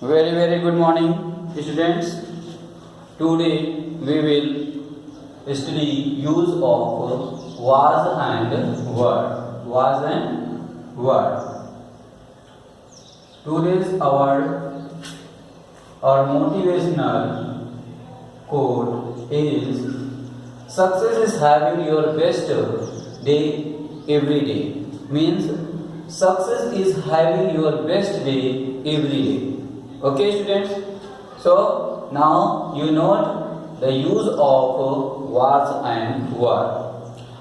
Very good morning, students. Today we will study use of was and were. Was and were. Today's our motivational quote is: success is having your best day every day. Means success is having your best day every day. Okay students, so now you note the use of was and were.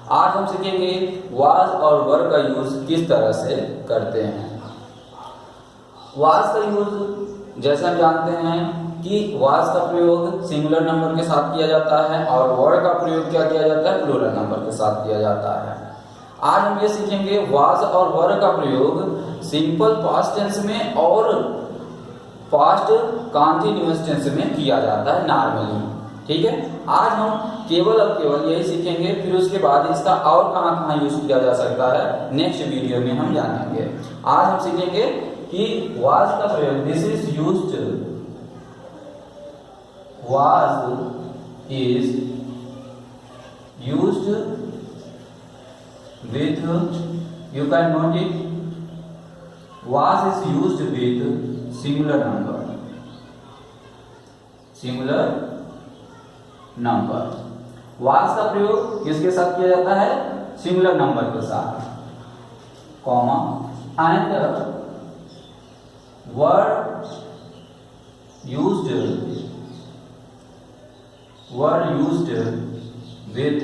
आज हम सीखेंगे was और were का use किस तरह से करते हैं। was का यूज जैसे हम जानते हैं कि was का प्रयोग सिंगुलर नंबर के साथ किया जाता है और were का प्रयोग क्या किया जाता है, प्लूरल नंबर के साथ किया जाता है। आज हम ये सीखेंगे was और were का प्रयोग सिंपल पास्ट टेंस में और पास्ट कंटीन्यूअस टेंस में किया जाता है नॉर्मली। ठीक है, आज हम केवल यही सीखेंगे, फिर उसके बाद इसका और कहाँ यूज किया जा सकता है नेक्स्ट वीडियो में हम जानेंगे। आज हम सीखेंगे कि वाज का प्रयोग, this is used, was is used with, you can note it, was is used with singular number, singular number. Was का प्रयोग किसके साथ किया जाता है, सिंगुलर नंबर के साथ, comma, and were used with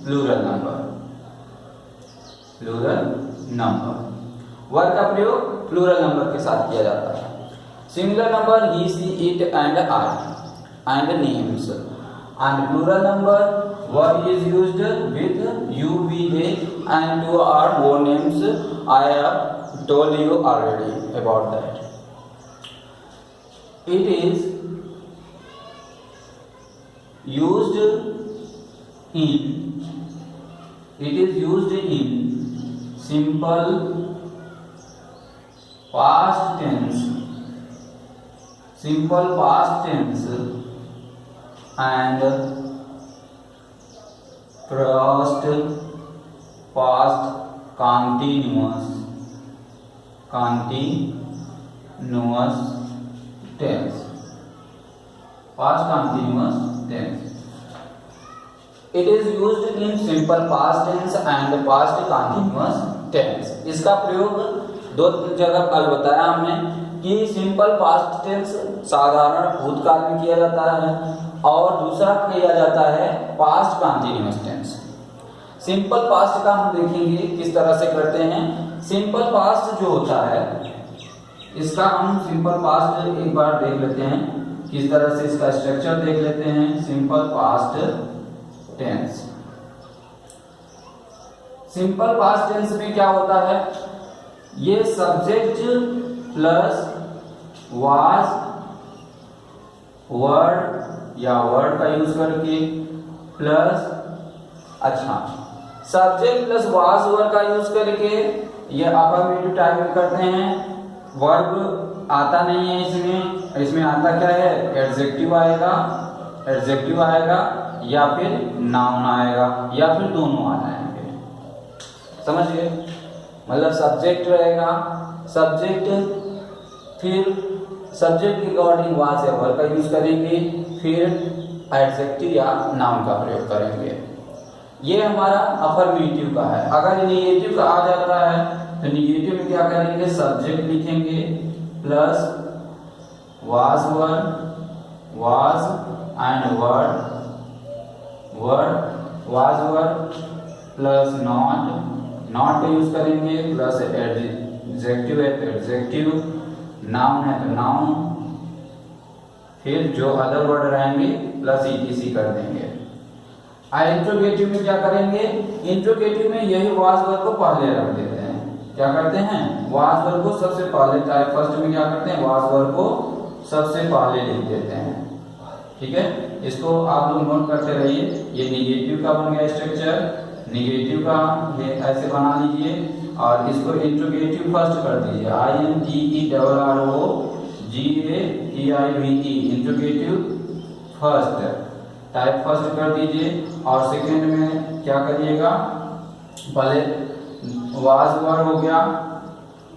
plural number. Were का प्रयोग प्लूरल नंबर के साथ किया जाता है। Singular number he, she, it and I and names, and plural number were is used with you, we, they and two or more names. I have told you already about that. It is used in simple past tense and past continuous tense, past continuous tense. It is used in simple past tense and past continuous tense. इसका प्रयोग दो जगह कल बताया हमने कि simple past tense साधारण भूतकाल में किया जाता है और दूसरा किया जाता है past continuous tense. Simple past का हम देखेंगे किस तरह से करते हैं। सिंपल पास्ट जो होता है, इसका हम सिंपल पास्ट एक बार देख लेते हैं, किस तरह से इसका स्ट्रक्चर देख लेते हैं। Simple past tense, simple past tense में क्या होता है, ये सब्जेक्ट प्लस वाज, वर्ड या वर्ड का यूज करके प्लस, अच्छा, सब्जेक्ट प्लस वाज वर्ड का यूज करके ये अफर्मेटिव टाइप में करते हैं। वर्ब आता नहीं है इसमें आता क्या है, एडजेक्टिव आएगा या फिर नाउन आएगा या फिर दोनों आ जाएंगे। समझ गए, मतलब सब्जेक्ट रहेगा, सब्जेक्ट, फिर सब्जेक्ट के अकॉर्डिंग वाज या वर्ब का यूज करेंगे, फिर एडजेक्टिव या नाउन का प्रयोग करेंगे। ये हमारा अफर्मेटिव का है। अगर निगेटिव का आ जाता है तो निगेटिव में क्या करेंगे, सब्जेक्ट लिखेंगे plus was and word was word plus not का यूज करेंगे, प्लस एडजेक्टिव है तो एडजेक्टिव, नाउन है तो नाउन, फिर जो अदर वर्ड रहेंगे प्लस ईटीसी कर देंगे। इंट्रोगेटिव में क्या करेंगे, इंट्रोगेटिव में यही वाज वर्ड को पहले रख देते हैं। क्या करते हैं, वाज वर्ड को सबसे पहले, फर्स्ट में क्या करते हैं, वाज वर्ड को सबसे पहले लिख देते हैं। ठीक है, इसको आप लोग नोट करते रहिए। ये निगेटिव का बन गया स्ट्रक्चर, निगेटिव का ये ऐसे बना लीजिए और इसको इंट्रोगेटिव फर्स्ट कर दीजिए, INTERROGATIVE, interrogative first, type first कर दीजिए। और सेकेंड में क्या करिएगा, पहले वाज वर्ड हो गया,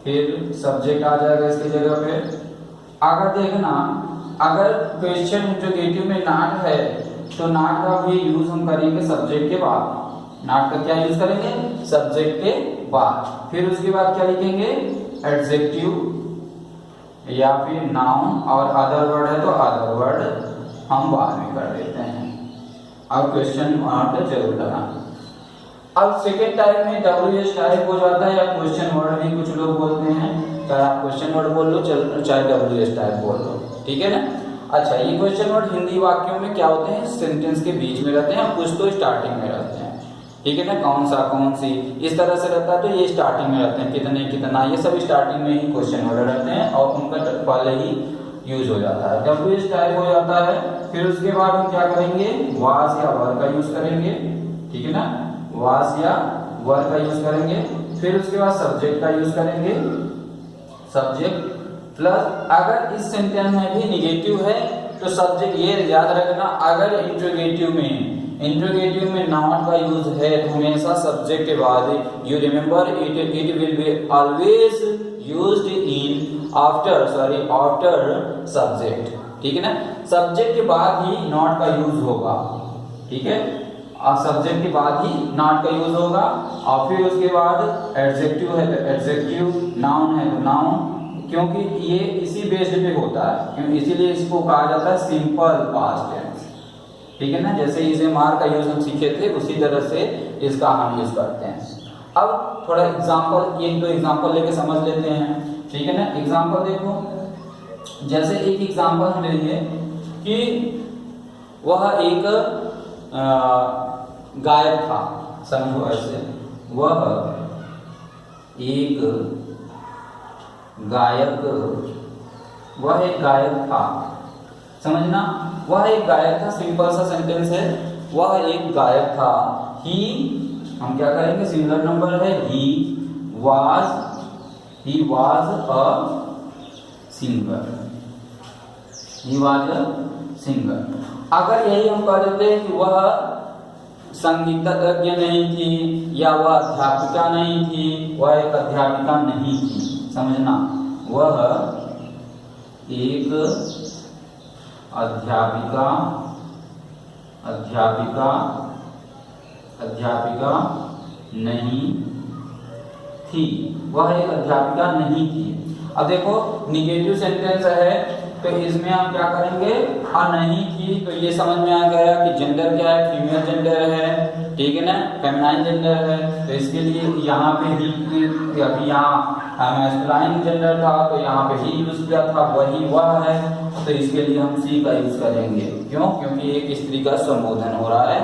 फिर सब्जेक्ट आ जाएगा इसकी जगह पे। अगर देखना, अगर क्वेश्चन इंट्रोगेटिव में नॉट है तो नॉट का भी यूज हम करेंगे सब्जेक्ट के बाद। नॉट का क्या यूज करेंगे, सब्जेक्ट के बाद। फिर उसके बाद क्या लिखेंगे, एडजेक्टिव या फिर नाउन, और अदर वर्ड है तो अदर वर्ड हम बाद में कर देते हैं। अब क्वेश्चन मार्क जरूर लगाना। अब सेकेंड टाइप में WH टाइप हो जाता है, या क्वेश्चन वर्ड भी कुछ लोग बोलते हैं, चाहे आप क्वेश्चन वर्ड बोल लो चाहे WH टाइप बोल लो, ठीक है ना। अच्छा, ये क्वेश्चन वर्ड हिंदी वाक्यों में क्या होते हैं, सेंटेंस के बीच में रहते हैं, कुछ तो स्टार्टिंग में रहते हैं, ठीक है ना। कौन सा, कौन सी, इस तरह से रहता है तो ये स्टार्टिंग में रहते हैं, कितने, कितना, ये सब स्टार्टिंग में ही क्वेश्चन वर्ड रहते हैं और उनका पहले ही यूज हो जाता है। WH टाइप हो जाता है। फिर उसके बाद हम क्या करेंगे, वाज या वर का यूज करेंगे, ठीक है ना, वाज या वर का यूज करेंगे। फिर उसके बाद सब्जेक्ट का यूज करेंगे, सब्जेक्ट प्लस, अगर इस सेंटेंस में भी निगेटिव है तो सब्जेक्ट, ये याद रखना, अगर इंट्रोगेटिव में नॉट का यूज है तो हमेशा सब्जेक्ट के बाद, you remember it will be always used in after subject, ठीक है ना। सब्जेक्ट के बाद ही नॉट का यूज होगा, ठीक है, और सब्जेक्ट के बाद ही नॉट का यूज होगा। और फिर उसके बाद एडजेक्टिव है तो एडजेक्टिव, नाउन है तो नाउन, क्योंकि ये इसी बेस्ड पे होता है, क्योंकि इसीलिए इसको कहा जाता है सिंपल पास्ट टेंस, ठीक है ना। जैसे इसे मार का यूज हम सीखे थे उसी तरह से इसका हम यूज करते हैं। अब थोड़ा एग्जांपल, एक दो एग्जांपल लेके समझ लेते हैं, ठीक है ना। एग्जांपल देखो, जैसे एक एग्जांपल हम लेंगे कि वह एक गायक था, समझो ऐसे, वह एक गायक था, समझना, वह एक गायक था, सिंपल सा सेंटेंस है, वह एक गायक था। ही, हम क्या करेंगे, सिंगुलर नंबर है, ही वाज अ सिंगर। अगर यही हम कह देते हैं कि वह संगीतज्ञ नहीं थी, या वह अध्यापिका नहीं थी, वह एक अध्यापिका नहीं थी, समझना, वह एक अध्यापिका नहीं थी, वह एक अध्यापिका नहीं थी। अब देखो, निगेटिव सेंटेंस है तो इसमें हम क्या करेंगे, नहीं थी, तो ये समझ में आ गया कि जेंडर क्या है, फीमेल जेंडर है, ठीक है ना, फेमिनाइन जेंडर है, तो इसके लिए यहाँ पे ही, अभी यहाँ मैस्कुलाइन जेंडर था तो यहाँ पे ही यूज किया था, वही वह है, तो इसके लिए हम सी का यूज करेंगे। क्यों, क्योंकि एक स्त्री का संबोधन हो रहा है,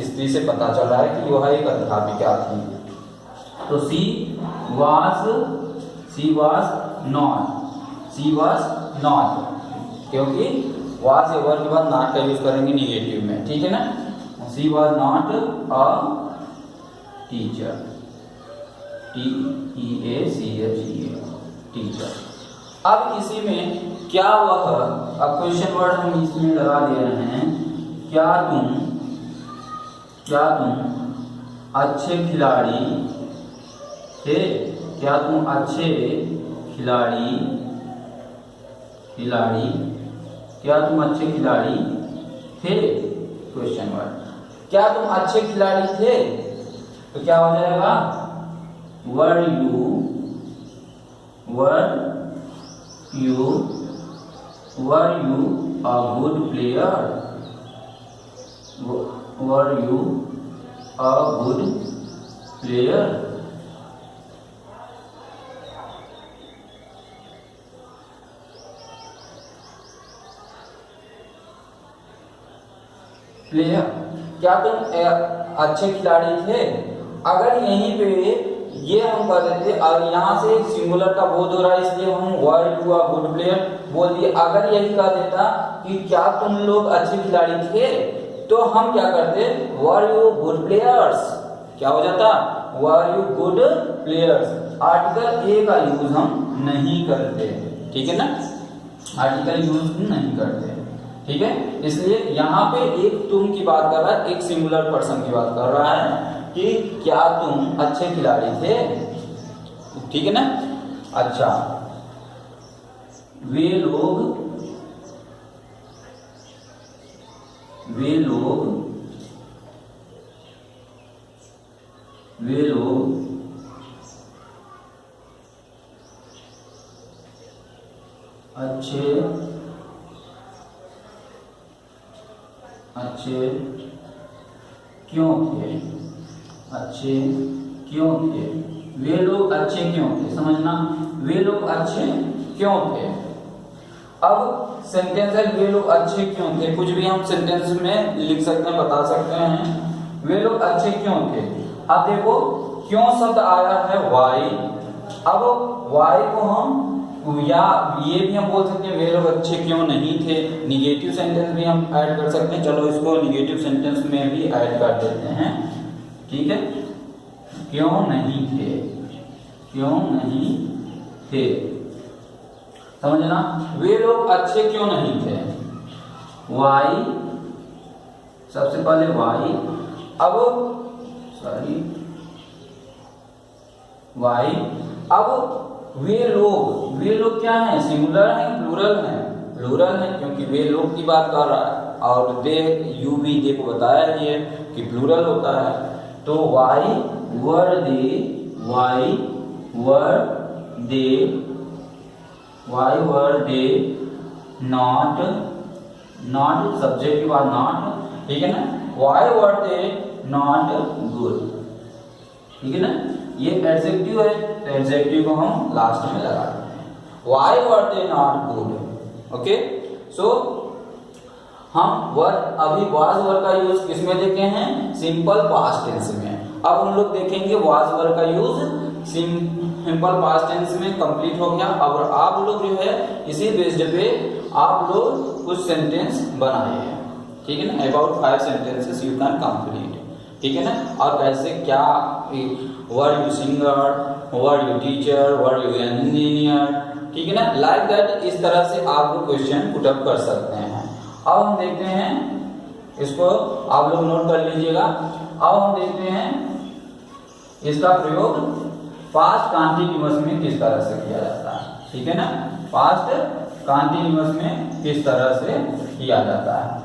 स्त्री से पता चल रहा है कि वह एक अध्यापिका थी। तो सी वाज नॉट, क्योंकि वाज या वर के बाद नॉट का यूज करेंगे निगेटिव में, ठीक है ना। She was not a teacher, TEACHER, teacher. अब इसी में क्या वह, अब क्वेश्चन वर्ड हम इसमें लगा दे रहे हैं, क्या तुम अच्छे खिलाड़ी थे, क्या तुम अच्छे खिलाड़ी क्या तुम अच्छे खिलाड़ी थे, क्वेश्चन वर्ड, क्या तुम अच्छे खिलाड़ी थे, तो क्या हो जाएगा, were you a good player, were you a good player. Player, क्या तुम अच्छे खिलाड़ी थे। अगर यहीं पे ये हम कर देते, और यहाँ से सिंगुलर का बोध हो रहा है इसलिए हम were you a good player बोल दिए। अगर यही कह देता कि क्या तुम लोग अच्छे खिलाड़ी थे, तो हम क्या करते, वर यू गुड प्लेयर्स, क्या हो जाता, were you good players. Article a का यूज हम नहीं करते, ठीक है ना, आर्टिकल यूज नहीं करते, ठीक है। इसलिए यहाँ पे एक तुम की बात कर रहा है, एक सिंगुलर पर्सन की बात कर रहा है कि क्या तुम अच्छे खिलाड़ी थे, ठीक है ना। अच्छा, वे लोग अच्छे क्यों थे, वे लोग अच्छे क्यों थे, समझना, वे लोग अच्छे क्यों थे। अब सेंटेंस है वे लोग अच्छे क्यों थे, कुछ भी हम सेंटेंस में लिख सकते हैं, बता सकते हैं, वे लोग अच्छे क्यों थे। अब देखो क्यों शब्द आया है वाई, अब वाई को हम या ये भी हम बोल सकते हैं वे लोग अच्छे क्यों नहीं थे, निगेटिव सेंटेंस भी हम ऐड कर सकते हैं, चलो इसको निगेटिव सेंटेंस में भी ऐड कर देते हैं, ठीक है। क्यों नहीं थे, समझना, वे लोग अच्छे क्यों नहीं थे, वाई, सबसे पहले वाई, अब वाई, अब वे लोग क्या हैं, सिंगुलर है प्लूरल है, प्लूरल है क्योंकि वे लोग की बात कर रहा है, और दे यू भी दे को बताया ये कि प्लूरल होता है, तो Y were they not subject की बात नॉट, ठीक है ना, Y were they not good, ठीक है ना, ये एडजेक्टिव है तो एडजेक्टिव को हम लास्ट में लगा देते हैं, why were they not good, okay. So हम वर्ब अभी वाज वर्ब का यूज किस में देखे हैं, सिंपल पास्ट टेंस में। अब हम लोग देखेंगे वाज वर्ब का यूज सिंपल पास्ट टेंस में कंप्लीट हो गया। और आप लोग जो है इसी बेस्ड पे आप लोग कुछ सेंटेंस बनाए हैं, ठीक है ना, about 5 sentences you can complete, ठीक है ना। और कैसे क्या, were you singer, were you teacher, were you engineer, ठीक है ना, लाइक दैट, इस तरह से आप लोग क्वेश्चन पुट अप कर सकते हैं। अब हम देखते हैं, इसको आप लोग नोट कर लीजिएगा। अब हम देखते हैं इसका प्रयोग पास्ट कंटीन्यूअस में किस तरह से किया जाता है, ठीक है ना, पास्ट कंटीन्यूअस में किस तरह से किया जाता है।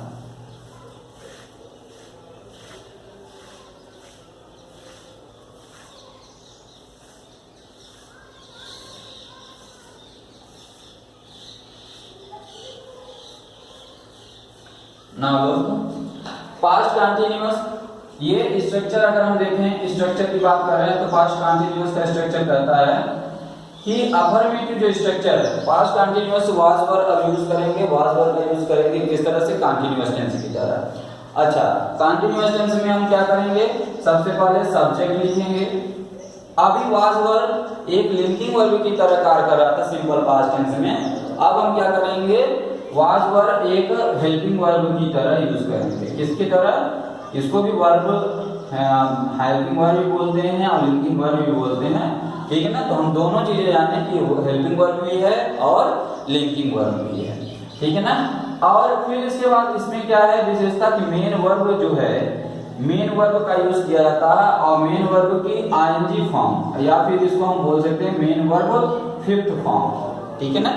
नाउ पास्ट कंटीन्यूअस, ये स्ट्रक्चर अगर हम देखें, स्ट्रक्चर की बात कर रहे हैं तो पास्ट कंटीन्यूअस का स्ट्रक्चर कहता है कि अफर्मेटिव जो स्ट्रक्चर है, पास्ट कंटीन्यूअस वाज वर्ब अब यूज करेंगे, वाज वर्ब का यूज करेंगे किस तरह से, कंटीन्यूअस टेंस की तरह। अच्छा, कंटीन्यूअस टेंस में हम क्या करेंगे, सबसे पहले सब्जेक्ट लिखेंगे। अभी वाज वर्ब एक लिंकिंग वर्ब की तरह कार्य कर रहा था सिंपल पास्ट टेंस में, अब हम क्या करेंगे, वाज वर्ब एक हेल्पिंग वर्ब की तरह यूज करेंगे। किसकी तरह, इसको भी वर्ब हेल्पिंग वर्ब भी बोलते हैं और लिंकिंग वर्ब भी बोलते हैं, ठीक है ना। तो हम दोनों चीजें जाने कि हेल्पिंग वर्ब भी है और लिंकिंग वर्ब भी है, ठीक है ना। और फिर इसके बाद इसमें क्या है विशेषता कि मेन वर्ब जो है, मेन वर्ब का यूज किया जाता है, और मेन वर्ब की आईएनजी फॉर्म, या फिर इसको हम बोल सकते हैं मेन वर्ब फिफ्थ फॉर्म, ठीक है ना,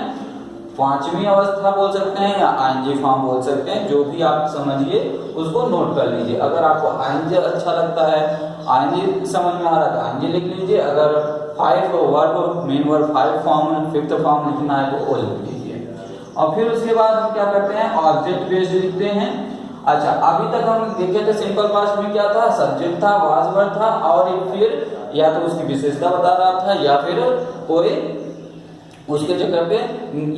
पांचवी अवस्था बोल सकते हैं या आईएनजी फॉर्म बोल सकते हैं, जो भी आप समझिए उसको नोट कर लीजिए। अगर आपको आईएनजी अच्छा लगता है, आईएनजी समझ में आ रहा है तो आईएनजी लिख लीजिए, अगर 5 verb main verb 5 form fifth form लिखना है तो वो लिख लीजिए। और फिर उसके बाद हम क्या करते हैं, ऑब्जेक्ट बेस्ड लिखते हैं। अच्छा, अभी तक हम देखे थे सिंपल पास्ट में क्या था, सब्जेक्ट था, वाज वर्ब था, और फिर या तो उसकी विशेषता बता रहा था या फिर कोई उसके जगह पे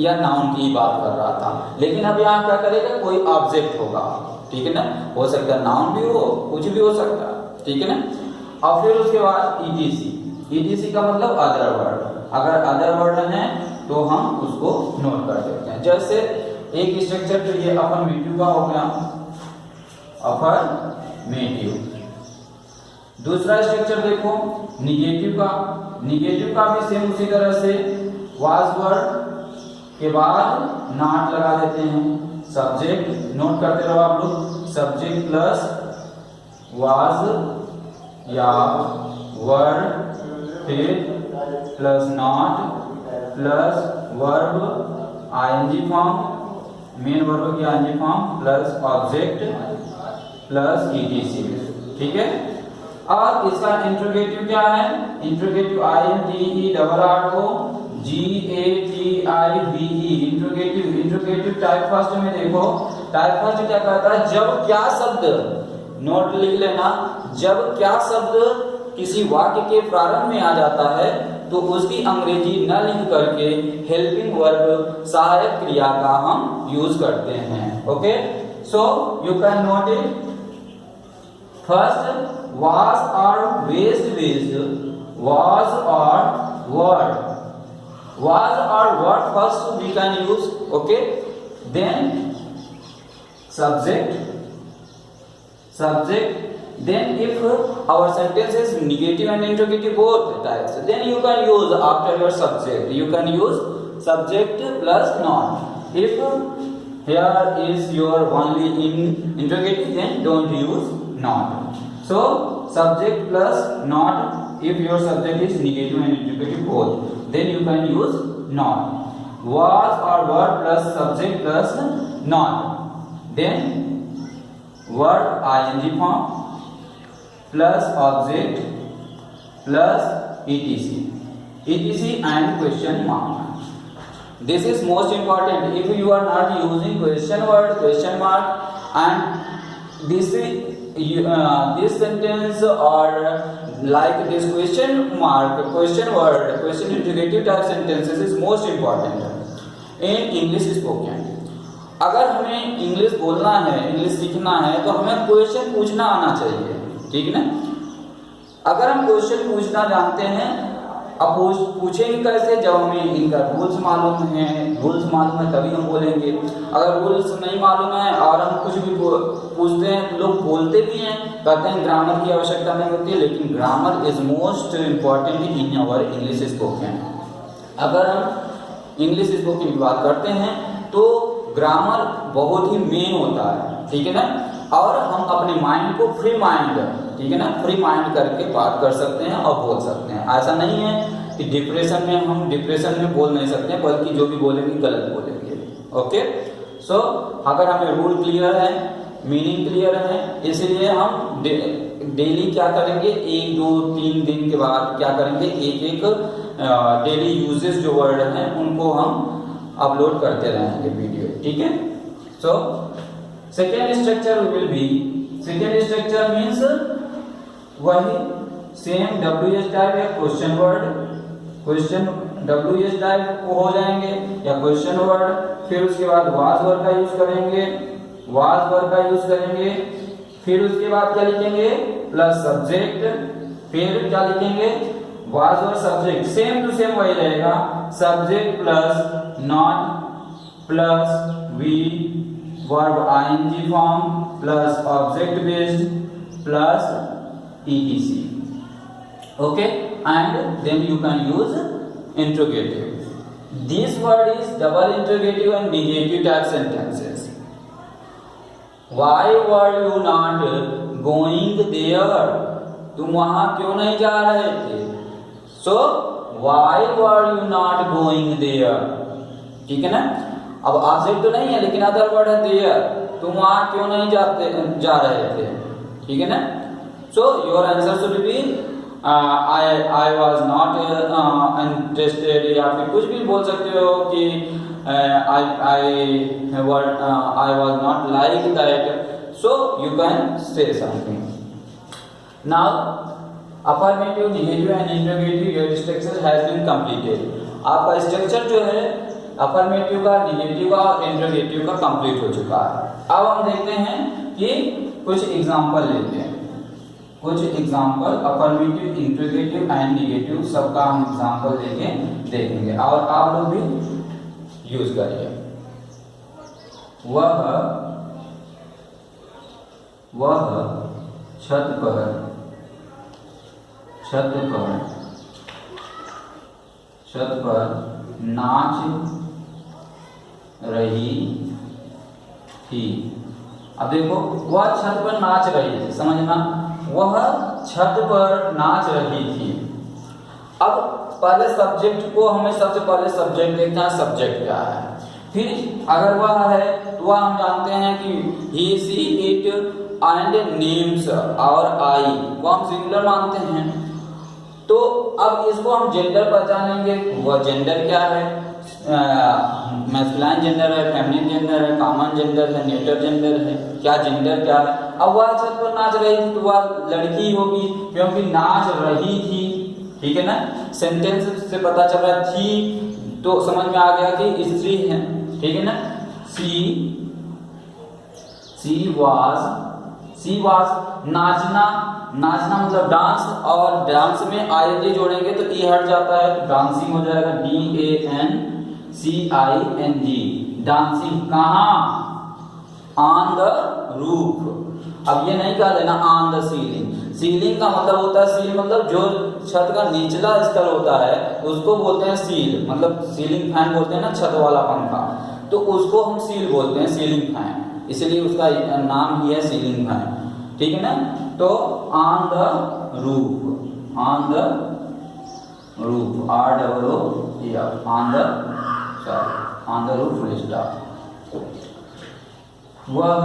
या नाउन की बात कर रहा था। लेकिन अब यहाँ क्या करेगा, कोई ऑब्जेक्ट होगा, ठीक है ना, हो सकता है नाउन भी हो, कुछ भी हो सकता है, ठीक है ना। और फिर उसके बाद ईटीसी, ईटीसी का मतलब अदर वर्ड, अगर अदर वर्ड है तो हम उसको नोट कर देते हैं। जैसे एक स्ट्रक्चर तो ये अफर्मेटिव का हो गया, अफर्मेटिव। दूसरा स्ट्रक्चर देखो निगेटिव का, निगेटिव का भी सेम उसी तरह से वाज वर्ड के बाद नॉट लगा देते हैं। सब्जेक्ट नोट करते रहो आप लोग, सब्जेक्ट प्लस वाज या वर्ड फिर plus not plus verb ING form, main verb की ING form plus object plus ETC. ठीक है, और इसका इंट्रोगेटिव क्या है? Interrogative INTERROGATIVE interrogative. Interrogative type first में देखो, टाइप फर्स्ट क्या कहता है? जब क्या शब्द, नोट लिख लेना, जब क्या शब्द किसी वाक्य के प्रारंभ में आ जाता है तो उसकी अंग्रेजी न लिख करके हेल्पिंग वर्ब सहायक क्रिया का हम यूज करते हैं। Okay, so you can note it. First was or based with was or word, was or word first we can use. Okay, then subject, then if our sentence is negative and interrogative both types, then you can use after your subject, you can use subject plus not. If here is your only in interrogative, then don't use not. So subject plus not, if your subject is negative and interrogative both, then you can use not. Was or word plus subject plus not, then word ing form plus object plus etc and question mark. This is most important. If you are not using question word, question mark, and this sentence or like this question mark, question word, question interrogative type sentences is most important in English spoken. अगर हमें English बोलना है, English सीखना है, तो हमें question पूछना आना चाहिए। ठीक है ना? अगर हम क्वेश्चन पूछना जानते हैं, अब पूछेंगे कैसे? जब हमें इनका रूल्स मालूम है, रूल्स मालूम है तभी हम बोलेंगे। अगर रूल्स नहीं मालूम है और हम कुछ भी पूछते हैं, लोग बोलते भी हैं, कहते हैं ग्रामर की आवश्यकता नहीं होती है, लेकिन grammar is most important in our English spoken. अगर हम इंग्लिश स्पोकन की बात करते हैं तो ग्रामर बहुत ही मेन होता है। ठीक है ना? और हम अपने माइंड को फ्री माइंड, ठीक है ना, फ्री माइंड करके बात कर सकते हैं और बोल सकते हैं। ऐसा नहीं है कि डिप्रेशन में हम डिप्रेशन में बोल नहीं सकते, बल्कि जो भी बोलेंगे गलत बोलेंगे। ओके, सो अगर हमें रूल क्लियर है, मीनिंग क्लियर है, इसलिए हम डेली क्या करेंगे, 1 2 3 दिन के बाद क्या करेंगे, एक डेली यूजेस जो वर्ड हैं उनको हम अपलोड करते रहेंगे वीडियो। ठीक है, so second structure will be, second structure means वही सेम WH टाइप या question word, question WH type हो जाएंगे या क्वेश्चन वर्ड, फिर उसके बाद वाज वर्ड का यूज करेंगे, वाज वर्ड का यूज करेंगे, फिर उसके बाद क्या लिखेंगे, प्लस सब्जेक्ट, फिर क्या लिखेंगे, वाज और सब्जेक्ट सेम टू सेम वही रहेगा, subject plus not plus V verb ing form plus object based plus etc. Okay, and then you can use interrogative. This word is double interrogative and negative type sentences. Why were you not going there? तुम वहां क्यों नहीं जा रहे थे? So why were you not going there? ठीक है ना? अब ऑब्जेक्ट तो नहीं है लेकिन अदर वर्ड है there, तुम वहां क्यों नहीं जा रहे थे? ठीक है ना? So your answer should be I was not interested, या फिर कुछ भी बोल सकते हो कि I was not like that. So you can say something. Now affirmative, negative and interrogative your structure has been completed. आपका स्ट्रक्चर जो है अफर्मेटिव का, निगेटिव का और इंटरोगेटिव का कंप्लीट हो चुका है। अब हम देखते हैं कि कुछ एग्जांपल लेते हैं, कुछ example affirmative, interrogative and negative सबका हम एग्जांपल लेके देखेंगे और आप लोग भी यूज करिए। वह छत पर छत पर नाच रही थी। अब देखो वह छत पर नाच रही थी, समझना, वह छत पर नाच रही थी। अब पहले सब्जेक्ट को हमें सबसे पहले सब्जेक्ट देखना है, सब्जेक्ट क्या है। फिर अगर वह है तो वह हम जानते हैं कि ही सी इट एंड नेम्स और आई को हम सिंगुलर मानते हैं। तो अब इसको हम जेंडर पहचानेंगे, वह जेंडर क्या है, मैस्कुलाइन जेंडर है, फेमिनिन जेंडर है, कॉमन जेंडर है, न्यूटर जेंडर है, क्या जेंडर क्या है। अब वह छत पर नाच रही थी तो वह लड़की होगी क्योंकि नाच रही थी, ठीक है ना। सेंटेंस से पता चल रहा थी तो समझ में आ गया कि स्त्री है, ठीक है ना। सी वाज नाचना, नाचना मतलब डांस, और डांस में आई जोड़ेंगे तो ई हट जाता है तो डांसिंग हो जाएगा, DANCING, डांसिंग। कहाँ? On the roof. अब ये नहीं कह देना ऑन द सीलिंग। सीलिंग का मतलब होता है, सील मतलब जो छत का निचला स्तर होता है उसको बोलते हैं सील, मतलब सीलिंग फैन बोलते हैं ना, छत वाला पंखा, तो उसको हम सील बोलते हैं, सीलिंग फैन, इसलिए उसका नाम ही है सीलिंग फैन, ठीक है ना। तो on the roof, on the roof, ROOF, on the roof full stop. वह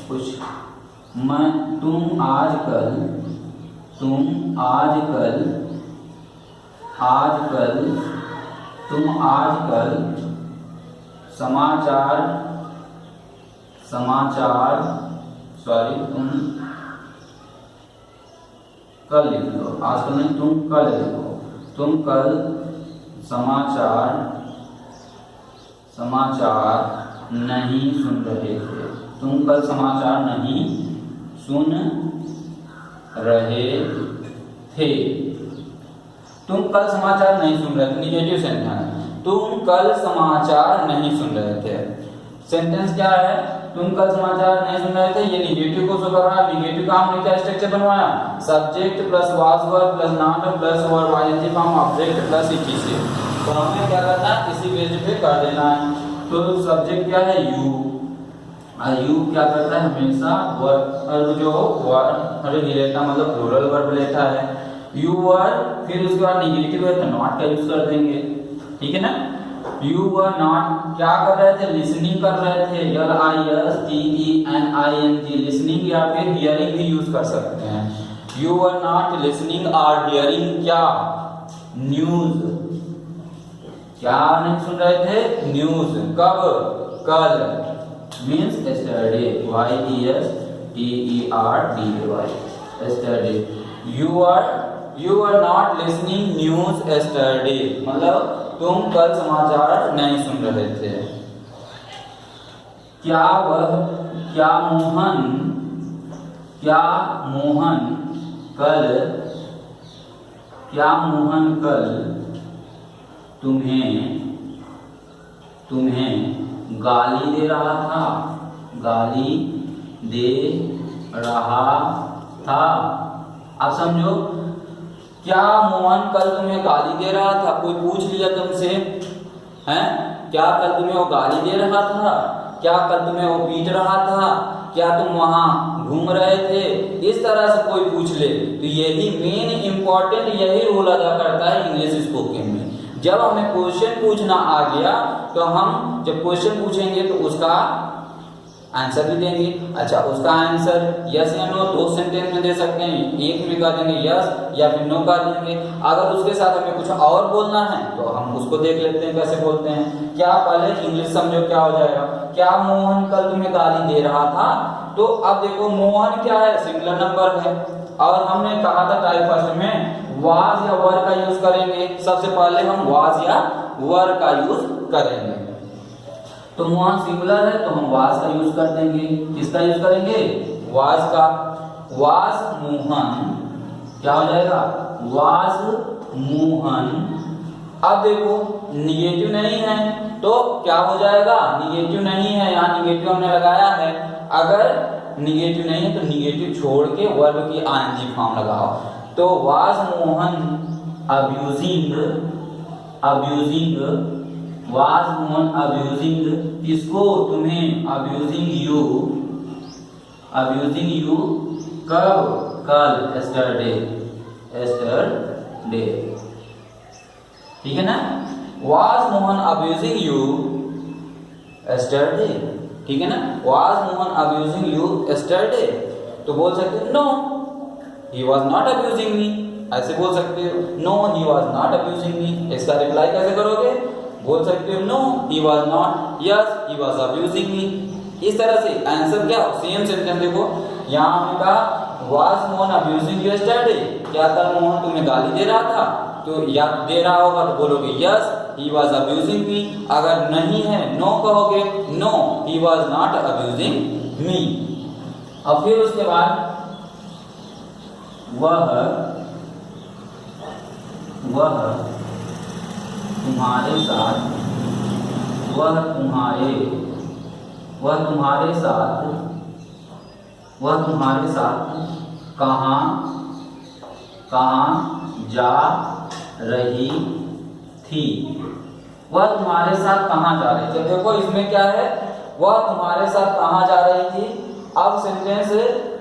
कुछ तुम आजकल समाचार तुम कल लिख लो, आजकल नहीं, तुम कल लिखो, तुम कल समाचार नहीं सुन रहे थे, तुम कल समाचार नहीं सुन रहे थे। तुम कल समाचार नहीं सुन रहे थे, निगेटिव सेंटेंस, तुम कल समाचार नहीं सुन रहे थे। सेंटेंस क्या है? तुम कल समाचार नहीं सुन रहे थे, ये निगेटिव को शो कर रहा है। निगेटिव का हमने क्या स्ट्रक्चर बनवाया? Subject plus was verb plus noun plus verb ING form object plus ETC. तो हमें क्या करना है? इसी बेस पे कर देना है। तो सब्जेक्ट क्या है? यू, और यू क्या करता है? हमेशा वर्ब जो वर्ब लेता मतलब प्लूरल वर्ब लेता है, यू वर्ब, फिर उसके बाद निगेटिव है तो नॉट का यूज कर देंगे, ठीक है ना। यू वर नॉट क्या कर रहे थे? लिसनिंग कर रहे थे, LISTENING, लिसनिंग या फिर हियरिंग भी यूज कर सकते हैं। यू वर नॉट लिसनिंग और हियरिंग क्या? न्यूज। क्या नहीं सुन रहे थे? न्यूज। कब? कल, means yesterday, YESTERDAY, yesterday। You are not listening news yesterday, मतलब तुम कल समाचार नहीं सुन रहे थे। क्या मोहन कल तुम्हें गाली दे रहा था। अब समझो, क्या मोहन कल तुम्हें गाली दे रहा था? कोई पूछ लिया तुमसे, हैं? क्या कल तुम्हें वो गाली दे रहा था? क्या कल तुम्हें वो पीट रहा था? क्या तुम वहां घूम रहे थे? इस तरह से कोई पूछ ले तो यही मेन इंपॉर्टेंट यही रोल अदा करता है इंग्लिश स्पोकन में। जब हमें क्वेश्चन पूछना आ गया तो हम जब क्वेश्चन पूछेंगे तो उसका आंसर भी देंगे। अच्छा, उसका आंसर यस या नो दो सेंटेंस में दे सकते हैं, एक में कह देंगे यस या फिर नो कह देंगे। अगर उसके साथ हमें कुछ और बोलना है तो हम उसको देख लेते हैं कैसे बोलते हैं। क्या पहले इंग्लिश समझो क्या हो जाएगा? क्या मोहन कल तुम्हें गाली दे रहा था? तो अब देखो मोहन क्या है? सिंगुलर नंबर है, और हमने कहा था टाइप फर्स्ट में वाज या वर का यूज करेंगे। सबसे पहले हम वाज या वर का यूज करेंगे। तो मोहन सिंगुलर है तो हम वाज का यूज कर देंगे। किसका यूज करेंगे? वाज का। वाज मोहन क्या हो जाएगा? वाज मोहन। अब देखो निगेटिव नहीं है तो क्या हो जाएगा? निगेटिव नहीं है, यहाँ निगेटिव हमने लगाया है। अगर निगेटिव नहीं है तो निगेटिव छोड़ के वर्ब की आईएनजी फॉर्म लगाओ। तो was Mohan abusing was Mohan abusing किसको? तुम्हें। abusing you कब? कल, yesterday। ठीक है ना? was Mohan abusing you yesterday, ठीक है ना? was Mohan abusing you yesterday, तो बोल सकते हो no he was not abusing me, ऐसे बोल सकते हो no he was not abusing me। इसका रिप्लाई कैसे करोगे? बोल सकते हो no he was not, yes he was abusing me। इस तरह से आंसर क्या? सेम सेंटेंस देखो, यहाँ हमने कहा was Mohan abusing you yesterday, क्या कल मोहन तुम्हें गाली दे रहा था? तो या दे रहा होगा तो बोलोगे yes he was abusing me। अगर नहीं है no कहोगे no he was not abusing me। और फिर उसके बाद वह तुम्हारे साथ कहाँ जा रही थी? वह तुम्हारे साथ कहाँ जा रही थी? देखो इसमें क्या है, वह तुम्हारे साथ कहाँ जा रही थी। अब सेंटेंस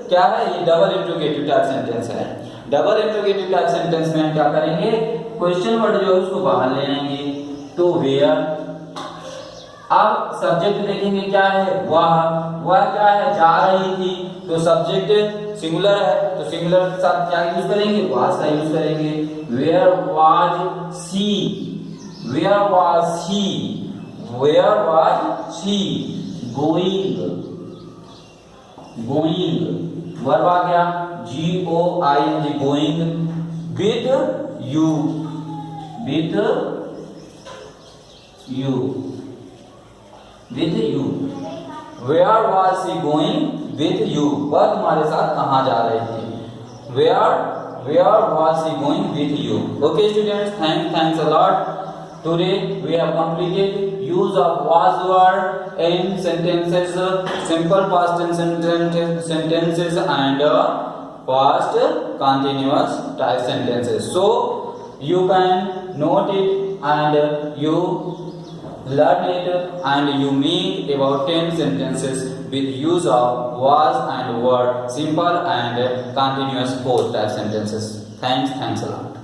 क्या है? ये डबल इंट्रोगेटिव टाइप सेंटेंस है। डबल इंट्रोगेटिव टाइप सेंटेंस में हम क्या करेंगे? क्वेश्चन वर्ड जो है उसको बाहर ले आएंगे। तो वेयर, अब सब्जेक्ट देखेंगे क्या है? वह क्या है? जा रही थी, तो सब्जेक्ट सिंगुलर है, तो सिंगुलर के साथ क्या यूज करेंगे? वाज का यूज करेंगे। Where was she going, verb आ गया GOING, going with you where was she going with you, वह तुम्हारे साथ कहाँ जा रही थी? Where was she going with you. Okay students, thanks a lot. Today we have completed use of was word in sentences, simple past tense sentences and past continuous type sentences. So you can note it and you learn it and you make about 10 sentences with use of was and word, simple and continuous both type sentences. Thanks a lot.